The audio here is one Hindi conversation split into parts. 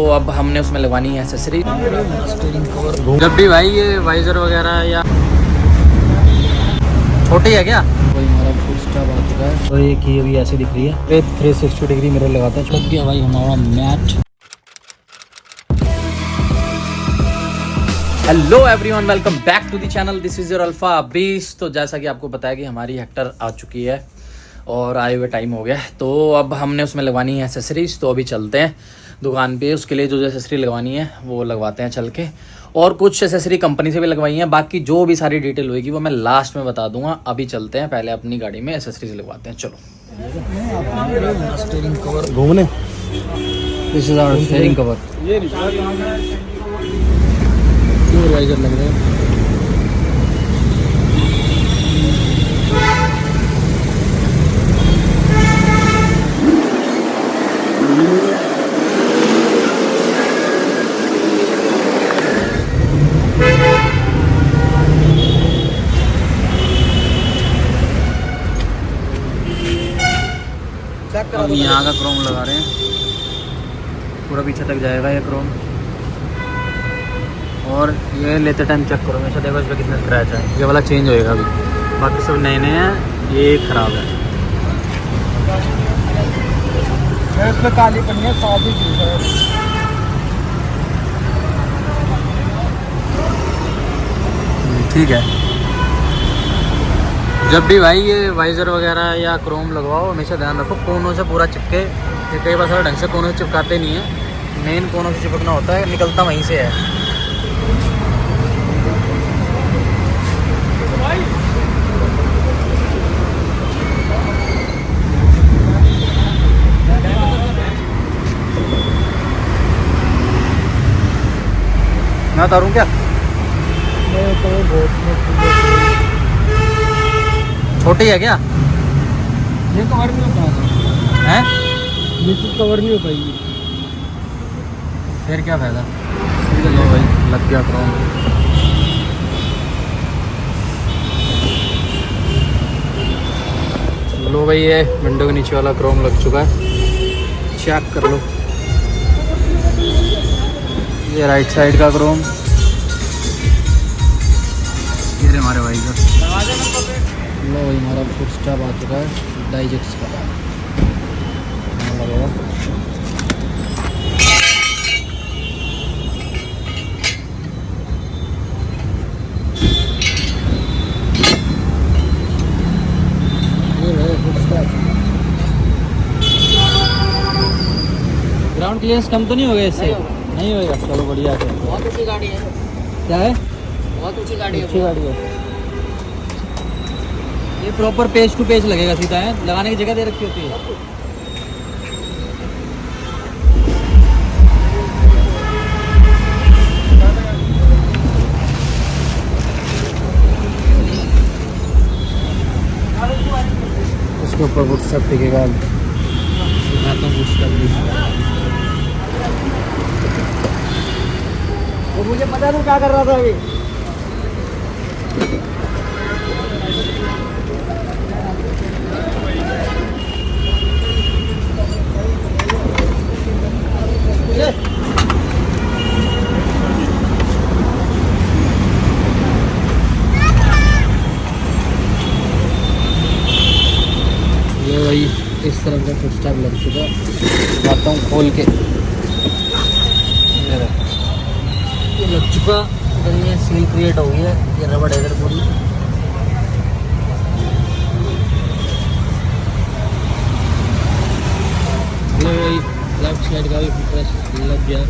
तो अब हमने उसमें लगवानी है एक्सेसरी। जब भी भाई ये वाइजर वगैरह या छोटी है क्या, वही हमारा फुल स्टॉप आ चुका है। तो ये की अभी ऐसे दिख रही है, 360 डिग्री मिरर लगाते हैं। छुप गया भाई हमारा mat. Hello everyone, welcome back to the channel. This is your Alpha Bees. तो जैसा कि आपको बताया कि हमारी हेक्टर आ चुकी है और आए हुए टाइम हो गया, तो अब हमने उसमें लगवानी है एक्सेसरीज। तो अभी चलते हैं दुकान पे, उसके लिए जो एक्सेसरी लगवानी है वो लगवाते हैं चल के। और कुछ एक्सेसरी कंपनी से भी लगवाई हैं, बाकी जो भी सारी डिटेल होगी वो मैं लास्ट में बता दूंगा। अभी चलते हैं, पहले अपनी गाड़ी में एक्सेसरीज लगवाते हैं। चलो स्टीयरिंग कवर घूमने, this is our steering cover. Supervisor लग रहे हैं। अब यहाँ का क्रोम लगा रहे हैं, पूरा पीछे तक जाएगा ये क्रोम। और ये लेते टाइम चेक करो हमेशा, देखो इस पर कितना स्क्रैच है। ये वाला चेंज होएगा अभी, बाकी सब नए नए हैं, ये ख़राब है। इसमें काली पन्नी है, साफ ही चीज़ है। ठीक है। जब भी भाई ये वाइज़र वगैरह या क्रोम लगवाओ, हमेशा ध्यान रखो कोनों से पूरा चिपके। ये कई बार सारा ढंग से कोनों से चिपकाते नहीं है, मेन कोनों से चिपकना होता है, निकलता वहीं से है। मैं उतारूँ क्या? छोटी है क्या? ये कवर नहीं हो पाएगा हैं? ये चीज़ कवर नहीं हो पाएगी। फिर क्या फ़ायदा? लो भाई, लग गया क्रोम। लो भाई, ये विंडो के नीचे वाला क्रोम लग चुका है, चेक कर लो। ये राइट साइड का क्रोम, ये हमारे भाई का। लो भाई, हमारा फुट स्टॉप आ चुका है डाइजेक्स का लगेगा। ये फुट स्टॉप। ग्राउंड क्लियरेंस कम तो नहीं होगा इससे? नहीं होगा, चलो बढ़िया है। बहुत ऊंची गाड़ी है। क्या है? बहुत ऊंची गाड़ी है। अच्छी गाड़ी है। ये प्रॉपर पेज टू पेज लगेगा, सीधा है, लगाने की जगह दे रखी होती है। उसके ऊपर फुटस्टेप टिकेगा। मैं तो और मुझे पता नहीं क्या कर रहा था अभी। ये भाई इस तरफ का फुटस्टेप लग चुका, आता हूँ खोल के। ये लग चुका, तो ये सील क्रिएट हो गई है, ये रबड़ है इधर पूरी। हेलो भाई, लेफ्ट साइड का भी फिटनेस लग गया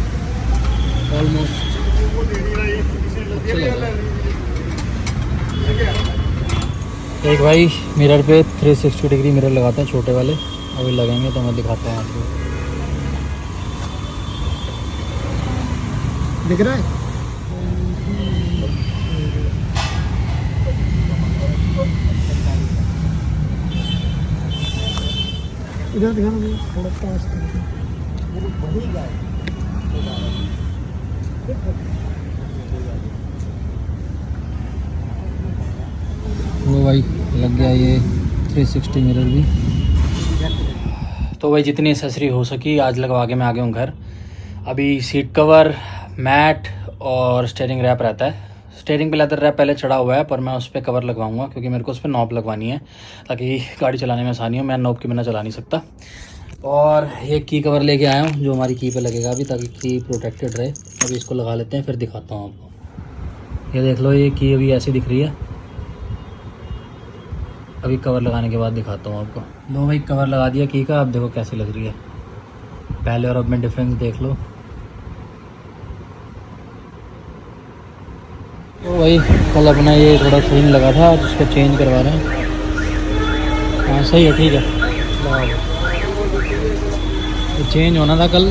ऑलमोस्ट। अच्छा लग रहा है। एक भाई मिरर पे 360 डिग्री मिरर लगाते हैं, छोटे वाले। अभी लगेंगे तो मैं दिखाता हूँ आपको। दिख रहा है? इधर दिखा मुझे थोड़ा पास करके। वो भाई लग गया ये 360 मिरर भी। तो भाई जितनी एक्सेसरी हो सकी आज लगवा के मैं आ गया हूँ घर। अभी सीट कवर, मैट और स्टीयरिंग रैप रहता है। स्टीयरिंग पे लेदर रैप पहले चढ़ा हुआ है, पर मैं उस पर कवर लगवाऊंगा क्योंकि मेरे को उस पर नॉब लगवानी है ताकि गाड़ी चलाने में आसानी हो। मैं नॉब के बिना चला नहीं सकता। और एक की कवर लेके आया हूँ जो हमारी की पे लगेगा अभी, ताकि की प्रोटेक्टेड रहे। अभी इसको लगा लेते हैं, फिर दिखाता हूँ आपको। ये देख लो, ये की अभी ऐसी दिख रही है। अभी कवर लगाने के बाद दिखाता हूँ आपको। लो भाई, कवर लगा दिया की का। अब देखो कैसी लग रही है, पहले और अब में डिफरेंस देख लो। तो भाई कल अपना ये थोड़ा सही नहीं लगा था, आज उसको चेंज करवा रहे हैं। हाँ सही है, ठीक है, लगा दो। तो चेंज होना था कल,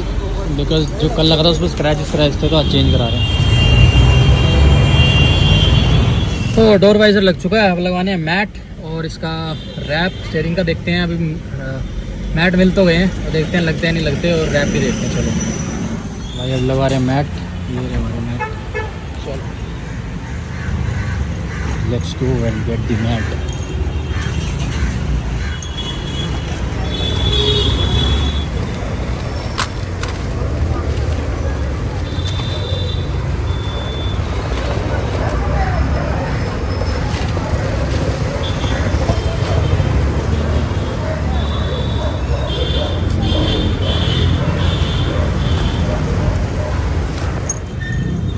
बिकॉज जो कल लगा था उस पर स्क्रैच थे, तो आज चेंज करा रहे हैं। तो डोर वाइजर लग चुका है, अब लगवाने हैं मैट और इसका रैप। स्टीयरिंग का देखते हैं, अभी मैट मिल तो गए हैं, और देखते हैं लगते हैं नहीं लगते, और रैप भी देखते हैं। चलो भाई, अब लगा रहे हैं मैट। ये रहे हमारे मैट, चलो let's go and get the mat.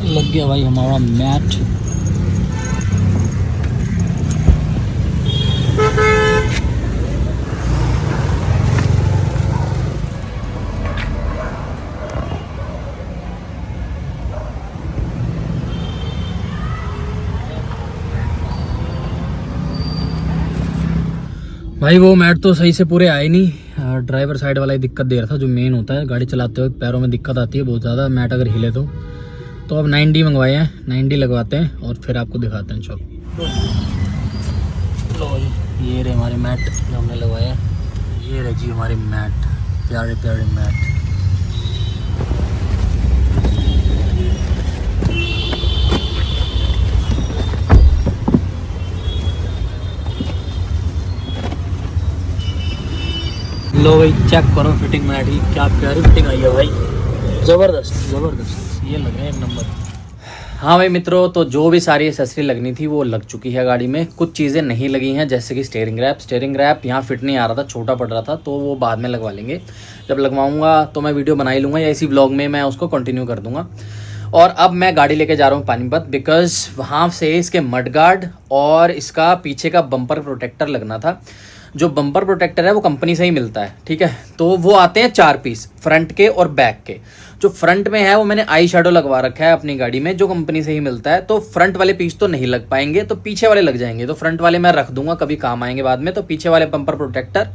लग गया भाई हमारा मैट। भाई वो मैट तो सही से पूरे आए नहीं। ड्राइवर साइड वाला ही दिक्कत दे रहा था, जो मेन होता है गाड़ी चलाते वक्त पैरों में दिक्कत आती है बहुत ज़्यादा, मैट अगर हिले तो अब 9D मंगवाए हैं, 9D लगवाते हैं और फिर आपको दिखाते हैं। चलो ये रहे हमारे मैट जो हमने लगवाया। ये रहे जी हमारे मैट, प्यारे प्यारे मैट। लो भाई चेक करो फिटिंग मैट की, क्या प्यारी फिटिंग आई है भाई, ज़बरदस्त ज़बरदस्त, ये लगे एक नंबर। हाँ भाई मित्रों, तो जो भी सारी एक्सेसरी लगनी थी वो लग चुकी है गाड़ी में। कुछ चीज़ें नहीं लगी हैं, जैसे कि स्टीयरिंग रैप यहाँ फिट नहीं आ रहा था, छोटा पड़ रहा था, तो वो बाद में लगवा लेंगे। जब लगवाऊंगा तो मैं वीडियो बना ही लूँगा, या इसी ब्लॉग में मैं उसको कंटिन्यू कर दूँगा। और अब मैं गाड़ी लेके जा रहा हूँ पानीपत, बिकॉज वहाँ से इसके मडगार्ड और इसका पीछे का बम्पर प्रोटेक्टर लगना था। जो बम्पर प्रोटेक्टर है वो कंपनी से ही मिलता है, ठीक है। तो वो आते हैं 4 पीस, फ्रंट के और बैक के। जो फ्रंट में है वो मैंने आई शेडो लगवा रखा है अपनी गाड़ी में, जो कंपनी से ही मिलता है। तो फ्रंट वाले पीस तो नहीं लग पाएंगे, तो पीछे वाले लग जाएंगे। तो फ्रंट वाले मैं रख दूंगा, कभी काम आएंगे बाद में। तो पीछे वाले बम्पर प्रोटेक्टर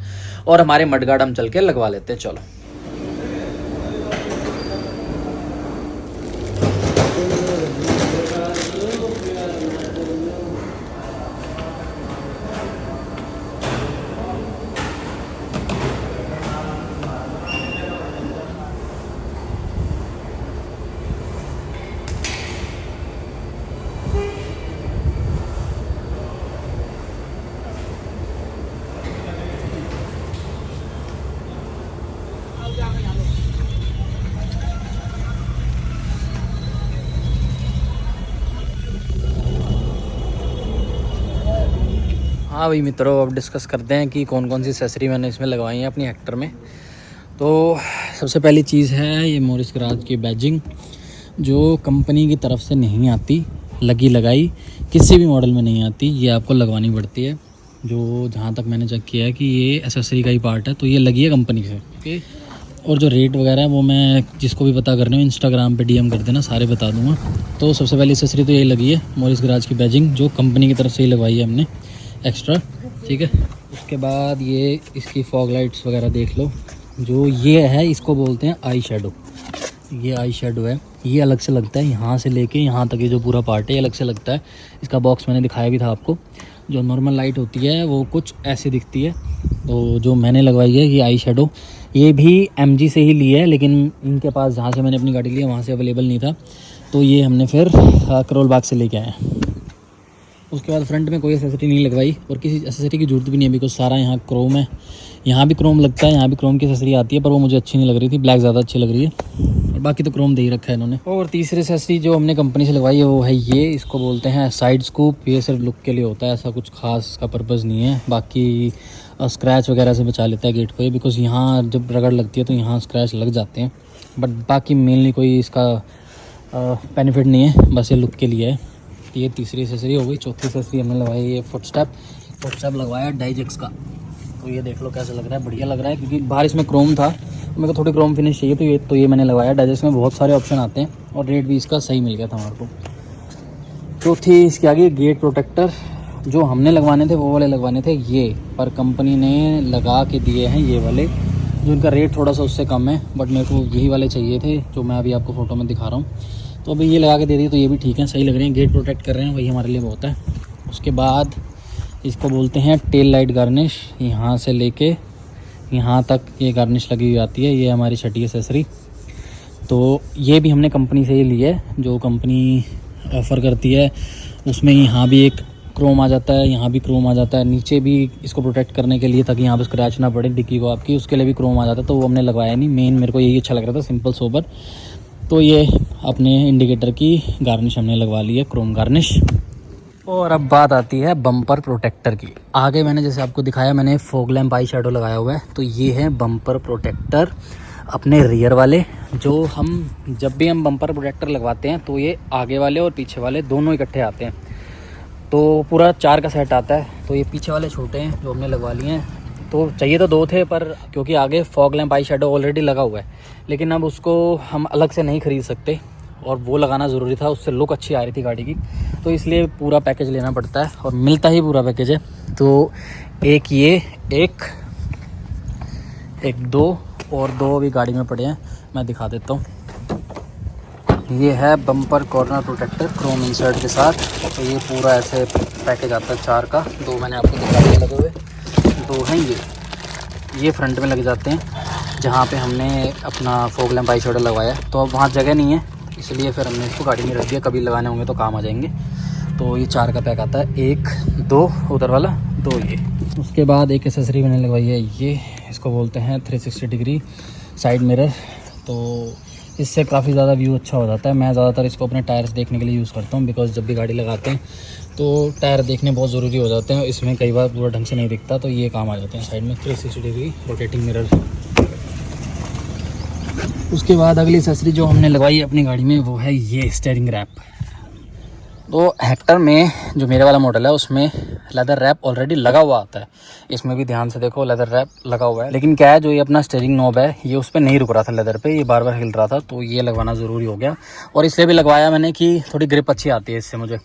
और हमारे मडगार्ड हम चल के लगवा लेते हैं। चलो हाँ भाई मित्रों, अब डिस्कस करते हैं कि कौन कौन सी एक्सेसरी मैंने इसमें लगवाई है अपनी हेक्टर में। तो सबसे पहली चीज़ है ये मोरिस गराज की बैजिंग, जो कंपनी की तरफ से नहीं आती, लगी लगाई किसी भी मॉडल में नहीं आती, ये आपको लगवानी पड़ती है। जो जहाँ तक मैंने चेक किया है कि ये एक्सेसरी का ही पार्ट है, तो ये लगी है कंपनी से, ओके। और जो रेट वगैरह है वो मैं जिसको भी पता करने हो इंस्टाग्राम पे DM कर देना, सारे बता दूँगा। तो सबसे पहली एक्सेसरी तो यही लगी है, मोरिस गराज की बैजिंग, जो कंपनी की तरफ से ही लगवाई है हमने एक्स्ट्रा, ठीक है। उसके बाद ये इसकी फॉग लाइट्स वगैरह देख लो। जो ये है इसको बोलते हैं आई शेडो, ये आई शेडो है, ये अलग से लगता है। यहाँ से लेके यहाँ तक ये जो पूरा पार्ट है ये अलग से लगता है। इसका बॉक्स मैंने दिखाया भी था आपको। जो नॉर्मल लाइट होती है वो कुछ ऐसी दिखती है, तो जो मैंने लगवाई है ये आई शेडो, ये भी MG से ही ली है, लेकिन इनके पास जहाँ से मैंने अपनी गाड़ी ली है वहाँ से अवेलेबल नहीं था, तो ये हमने फिर करोल बाग से लेके आए हैं। उसके बाद फ्रंट में कोई एसेसरी नहीं लगवाई और किसी एसेसरी की जरूरत भी नहीं है, बिकॉज सारा यहाँ क्रोम है। यहाँ भी क्रोम लगता है, यहाँ भी क्रोम की एसेसरी आती है, पर वो मुझे अच्छी नहीं लग रही थी, ब्लैक ज़्यादा अच्छी लग रही है, और बाकी तो क्रोम दे ही रखा है इन्होंने। और तीसरी एसेसरी जो हमने कंपनी से लगवाई है वो है ये, इसको बोलते हैं साइड स्कूप। ये सिर्फ लुक के लिए होता है, ऐसा कुछ खास इसका पर्पज़ नहीं है। बाकी स्क्रैच वगैरह से बचा लेता है गेट को ये, बिकॉज यहाँ जब रगड़ लगती है तो यहाँ स्क्रैच लग जाते हैं, बट बाकी मेनली कोई इसका बेनिफिट नहीं है, बस ये लुक के लिए है। ये तीसरी एसेसरी हो गई। चौथी एसेसरी हमने लगवाई ये फुटस्टेप लगवाया डाइजेक्स का। तो ये देख लो कैसा लग रहा है, बढ़िया लग रहा है, क्योंकि बाहर इसमें क्रोम था, मेरे को थोड़ी क्रोम फिनिश चाहिए, तो ये मैंने लगवाया। डाइजेक्स में बहुत सारे ऑप्शन आते हैं और रेट भी इसका सही मिल गया था हमारे को। चौथी इसके आगे गेट प्रोटेक्टर, जो हमने लगवाने थे वो वाले लगवाने थे ये, पर कंपनी ने लगा के दिए हैं ये वाले, जो इनका रेट थोड़ा सा उससे कम है, बट मेरे को यही वाले चाहिए थे जो मैं अभी आपको फ़ोटो में दिखा रहा हूँ। तो अभी ये लगा के दे दिए तो ये भी ठीक है, सही लग रहे हैं, गेट प्रोटेक्ट कर रहे हैं, वही हमारे लिए बहुत है। उसके बाद इसको बोलते हैं टेल लाइट गार्निश। यहाँ से लेके यहाँ तक ये गार्निश लगी हुई आती है, ये हमारी छठी एसेसरी। तो ये भी हमने कंपनी से ही ली है, जो कंपनी ऑफ़र करती है उसमें यहाँ भी एक क्रोम आ जाता है, यहाँ भी क्रोम आ जाता है, नीचे भी इसको प्रोटेक्ट करने के लिए ताकि यहाँ पर स्क्रैच ना पड़े डिक्की को आपकी, उसके लिए भी क्रोम आ जाता है। तो वो हमने लगवाया नहीं, मेन मेरे को यही अच्छा लग रहा था, सिंपल सोबर। तो ये अपने इंडिकेटर की गार्निश हमने लगवा ली है, क्रोम गार्निश। और अब बात आती है बम्पर प्रोटेक्टर की। आगे मैंने जैसे आपको दिखाया, मैंने फॉग लैम्प आई शेडो लगाया हुआ है, तो ये है बम्पर प्रोटेक्टर अपने रियर वाले। जो हम जब भी हम बम्पर प्रोटेक्टर लगवाते हैं तो ये आगे वाले और पीछे वाले दोनों इकट्ठे आते हैं, तो पूरा 4 का सेट आता है। तो ये पीछे वाले छोटे हैं जो हमने लगवा लिए हैं, तो चाहिए तो 2 थे, पर क्योंकि आगे fog lamp eye shadow already लगा हुआ है, लेकिन अब उसको हम अलग से नहीं ख़रीद सकते और वो लगाना ज़रूरी था, उससे लुक अच्छी आ रही थी गाड़ी की, तो इसलिए पूरा पैकेज लेना पड़ता है और मिलता ही पूरा पैकेज है। तो एक ये एक 2 और 2 अभी गाड़ी में पड़े हैं, मैं दिखा देता हूँ। ये है bumper corner protector chrome insert के साथ, तो ये पूरा ऐसे पैकेज आता है 4 का। 2 मैंने आपको दिखा दिए लगे हुए, 2 हैं ये फ्रंट में लग जाते हैं जहाँ पे हमने अपना फॉग लैम्प आई शेडो लगवाया, तो अब वहाँ जगह नहीं है, इसलिए फिर हमने इसको गाड़ी में रख दिया, कभी लगाने होंगे तो काम आ जाएंगे। तो ये 4 का पैक आता है, 1 2 उधर वाला, 2 ये। उसके बाद एक एसेसरी मैंने लगवाई है ये, इसको बोलते हैं 360 डिग्री साइड मिरर। तो इससे काफ़ी ज़्यादा व्यू अच्छा हो जाता है। मैं ज़्यादातर इसको अपने टायर्स देखने के लिए यूज़ करता हूँ, बिकॉज जब भी गाड़ी लगाते हैं तो टायर देखने बहुत ज़रूरी हो जाते हैं, इसमें कई बार पूरा ढंग से नहीं दिखता, तो ये काम आ जाते हैं साइड में 360 डिग्री रोटेटिंग मिरर। उसके बाद अगली एसेसरी जो हमने लगवाई है अपनी गाड़ी में वो है ये स्टीयरिंग रैप। तो हेक्टर में जो मेरे वाला मॉडल है उसमें लेदर रैप ऑलरेडी लगा हुआ आता है, इसमें भी ध्यान से देखो लेदर रैप लगा हुआ है, लेकिन क्या है जो ये अपना स्टीयरिंग नॉब है ये उस पर नहीं रुक रहा था लेदर पे, ये बार बार हिल रहा था, तो ये लगवाना ज़रूरी हो गया। और इसलिए भी लगवाया मैंने कि थोड़ी ग्रिप अच्छी आती है इससे मुझे।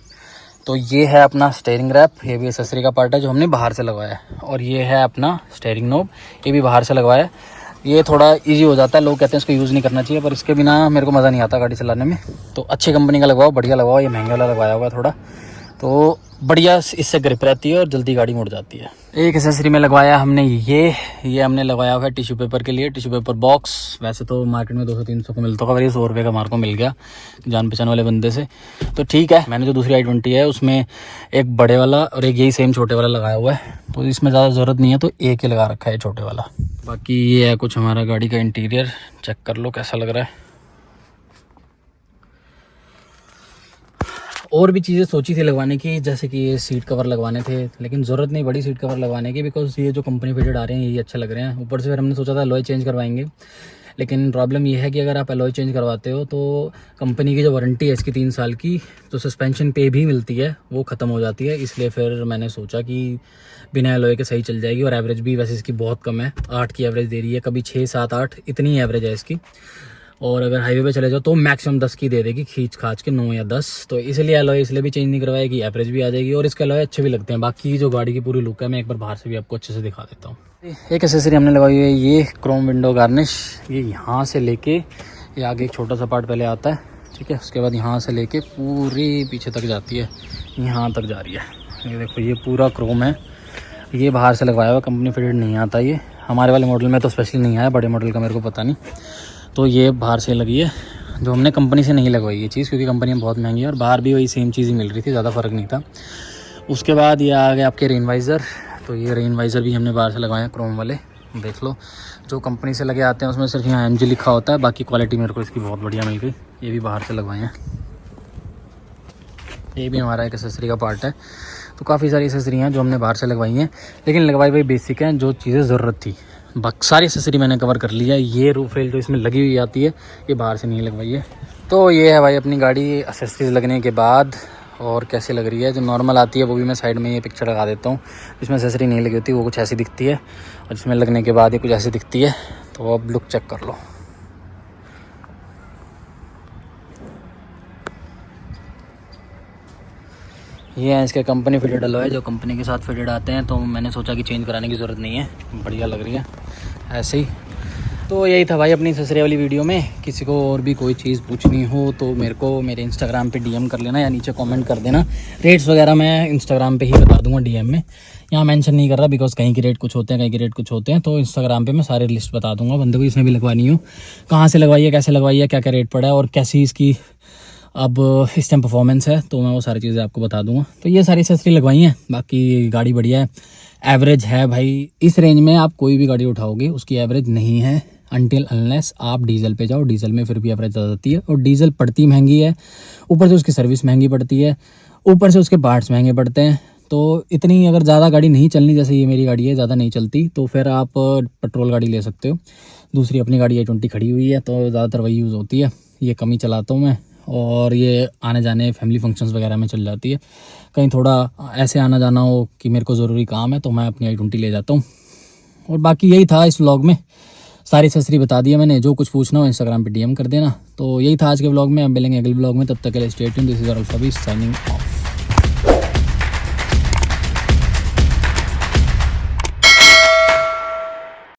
तो ये है अपना स्टीयरिंग रैप, ये भी एसेसरी का पार्ट है जो हमने बाहर से लगवाया है। और ये है अपना स्टीयरिंग नॉब, ये भी बाहर से लगवाया है। ये थोड़ा इजी हो जाता है, लोग कहते हैं इसको यूज़ नहीं करना चाहिए, पर इसके बिना मेरे को मज़ा नहीं आता गाड़ी चलाने में। तो अच्छी कंपनी का लगवाओ, बढ़िया लगवाओ, ये महंगे वाला लगवाया हुआ है थोड़ा, तो बढ़िया इससे ग्रिप रहती है और जल्दी गाड़ी मुड़ जाती है। एक एसेसरी में लगवाया हमने ये हमने लगवाया हुआ है टिश्यू पेपर के लिए, टिश्यू पेपर बॉक्स। वैसे तो मार्केट में 200-300 को मिलता होगा, पर ये 100 रुपये का हमारे को मिल गया जान पहचान वाले बंदे से, तो ठीक है। मैंने जो दूसरी i20 है उसमें एक बड़े वाला और एक यही सेम छोटे वाला लगाया हुआ है, तो इसमें ज़्यादा ज़रूरत नहीं है, तो एक ही लगा रखा है छोटे वाला। बाकी ये है कुछ हमारा गाड़ी का इंटीरियर, चेक कर लो कैसा लग रहा है। और भी चीज़ें सोची थी लगवाने की, जैसे कि ये सीट कवर लगवाने थे, लेकिन ज़रूरत नहीं पड़ी सीट कवर लगवाने की, बिकॉज ये जो कंपनी फिटेड आ रहे हैं यही अच्छे लग रहे हैं। ऊपर से फिर हमने सोचा था अलॉय चेंज करवाएंगे, लेकिन प्रॉब्लम ये है कि अगर आप अलॉय चेंज करवाते हो तो कंपनी की जो वारंटी है इसकी 3 साल की, तो सस्पेंशन पे भी मिलती है, वो ख़त्म हो जाती है। इसलिए फिर मैंने सोचा कि बिना अलॉय के सही चल जाएगी, और एवरेज भी वैसे इसकी बहुत कम है, 8 की एवरेज दे रही है, कभी 6 7 8 इतनी एवरेज है इसकी। और अगर हाईवे पे चले जाओ तो मैक्सिमम 10 की दे देगी, खींच खाच के 9 या 10। तो इसलिए अलॉय इसलिए भी चेंज नहीं करवाएगी, एवरेज भी आ जाएगी और इसके अलॉय अच्छे भी लगते हैं। बाकी जो गाड़ी की पूरी लुक है मैं एक बार बाहर से भी आपको अच्छे से दिखा देता हूँ। एक एसेसरी हमने लगाई हुई है ये क्रोम विंडो गार्निश, ये यहाँ से लेके ये आगे एक छोटा सा पार्ट पहले आता है, ठीक है, उसके बाद यहाँ से लेके पूरी पीछे तक जाती है, यहाँ तक जा रही है। ये देखो ये पूरा क्रोम है, ये बाहर से लगवाया हुआ, कंपनी फिटेड नहीं आता, ये हमारे वाले मॉडल में तो स्पेशली नहीं आया, बड़े मॉडल का मेरे को पता नहीं। तो ये बाहर से लगी है, जो हमने कंपनी से नहीं लगवाई ये चीज़, क्योंकि कंपनी में बहुत महंगी है और बाहर भी वही सेम चीज़ ही मिल रही थी, ज़्यादा फ़र्क नहीं था। उसके बाद ये आ गए आपके रेन वाइज़र। तो ये रेन वाइज़र भी हमने बाहर से लगवाए हैं, क्रोम वाले, देख लो। जो कंपनी से लगे आते हैं उसमें सिर्फ यहाँ MG लिखा होता है, बाकी क्वालिटी मेरे को इसकी बहुत बढ़िया मिल गई। ये भी बाहर से लगवाए हैं। ये भी हमारा एक एक्सेसरी का पार्ट है। तो काफ़ी सारी एक्सेसरी हैं जो हमने बाहर से लगवाई हैं, लेकिन लगवाई हुई बेसिक हैं, जो चीज़ें ज़रूरत थी। सारी एक्सेसरी मैंने कवर कर लिया है। ये रूफ रेल जो इसमें लगी हुई आती है, ये बाहर से नहीं लगवाई है। तो ये है भाई अपनी गाड़ी एक्सेसरीज लगने के बाद, और कैसी लग रही है। जो नॉर्मल आती है वो भी मैं साइड में ये पिक्चर लगा देता हूँ। जिसमें एक्सेसरी नहीं लगी होती वो कुछ ऐसी दिखती है, और जिसमें लगने के बाद ये कुछ ऐसी दिखती है। तो अब लुक चेक कर लो। ये है इसके कंपनी फिटेड अलॉय, जो कंपनी के साथ फिटेड आते हैं। तो मैंने सोचा कि चेंज कराने की ज़रूरत नहीं है, बढ़िया लग रही है ऐसे ही। तो यही था भाई अपनी एक्सेसरी वाली वीडियो में। किसी को और भी कोई चीज़ पूछनी हो तो मेरे को मेरे इंस्टाग्राम पे DM कर लेना, या नीचे कमेंट कर देना। रेट्स वगैरह मैं इंस्टाग्राम पे ही बता दूंगा DM में, यहाँ मेंशन नहीं कर रहा, बिकॉज कहीं के रेट कुछ होते हैं, कहीं के रेट कुछ होते हैं। तो इंस्टाग्राम पे मैं सारे लिस्ट बता दूंगा बंदे को जिसने भी लगवानी हो, कहाँ से लगवाई है, कैसे लगवाई है, क्या क्या रेट पड़ा है, और कैसी इसकी अब इस टाइम परफॉर्मेंस है। तो मैं वो सारी चीज़ें आपको बता दूंगा। तो ये सारी एक्सेसरी लगवाई हैं, बाकी गाड़ी बढ़िया है, एवरेज है भाई। इस रेंज में आप कोई भी गाड़ी उठाओगे उसकी एवरेज नहीं है, अनटिल अनलेस आप डीजल पे जाओ। डीजल में फिर भी एवरेज ज़्यादा आती है, और डीजल पड़ती महंगी है, ऊपर से उसकी सर्विस महंगी पड़ती है, ऊपर से उसके पार्ट्स महंगे पड़ते हैं। तो इतनी अगर ज़्यादा गाड़ी नहीं चलनी, जैसे ये मेरी गाड़ी है, ज़्यादा नहीं चलती, तो फिर आप पेट्रोल गाड़ी ले सकते हो। दूसरी अपनी गाड़ी I-20 खड़ी हुई है, तो ज़्यादातर वही यूज़ होती है। ये कम ही चलाता हूँ मैं, और ये आने जाने फैमिली फंक्शंस वगैरह में चल जाती है। कहीं थोड़ा ऐसे आना जाना हो कि मेरे को ज़रूरी काम है, तो मैं अपनी I-20 ले जाता हूँ। और बाकी यही था इस व्लॉग में, सारी एक्सेसरी बता दिया मैंने। जो कुछ पूछना हो इंस्टाग्राम पे DM कर देना। तो यही था आज के व्लॉग में। अब मिलेंगे अगले व्लॉग में, तब तक के लिए stay tuned. This is Alpha B signing of.